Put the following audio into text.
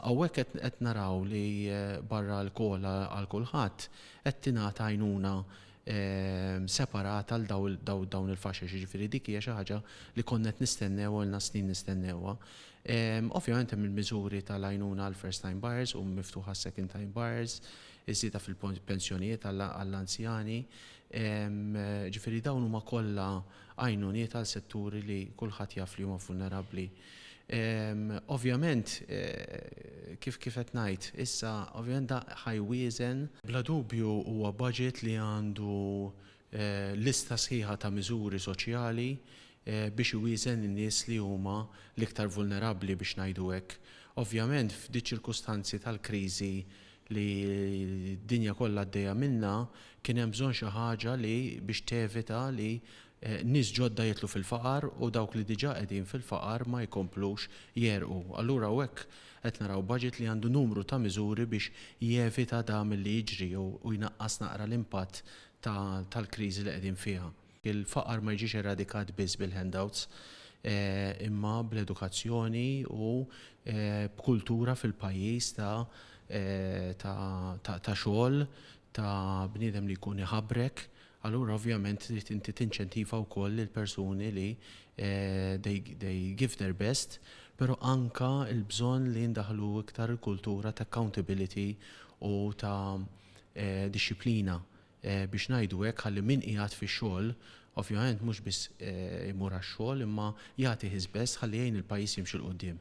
Hawnhekk qed naraw li barra l-kola għal kulħadd qed tingħata għajnuna separata għal dawn il-faxex, jiġifieri dik hija xi ħaġa li konna qed nistennewha ilna snin nistennewha. Ovvjament hemm il-miżuri tal-għajnuna għal first time buyers u miftuħa second time buyers, iżjeda fil-pensjonijiet għall-anzjani. Ġifieri dawn huma kollha għajnuniet għal setturi li kulħadd jaf li huma vulnerabbli. Ovvjament, kif qed ngħid, issa ovvjament da ħajwieżen bla dubju huwa budget li għandu lista sħiħa ta' miżuri soċjali biex iwieżen in-nies li huma l-iktar vulnerabbli biex ngħidu hekk. Ovvjament f'dik ċirkustanzi tal-kriżi li d-dinja kollha għaddejja minnha kien hemm bżonn xi ħaġa li biex tevita li nies ġodda jitlu fil-faqar u dawk li diġà qegħdin fil-faqar ma jkomplux jerqu. Allura hekk qed naraw budget li għandu numru ta' miżuri biex jevita da milli jiġri u jnaqqas naqra l-impatt tal-kriżi li qegħdin fiha. Il-faqar ma jiġix eradikat biss bil-handouts imma bl-edukazzjoni u b'kultura fil-pajjiż ta' xogħol ta' bniedem li jkun iħabbrek. Allura ovvjament trid inti tinċentiva wkoll il-persuni li they give their best, però anka l-bżonn li ndaħlu iktar il-kultura ta' accountability u ta' disciplina biex ngħidu hekk ħalli min qiegħed fix-xogħol ovvjament mhux biss imur għax-xogħol imma jagħti his best ħalli jgħin il-pajjiż jimxi l qudiem.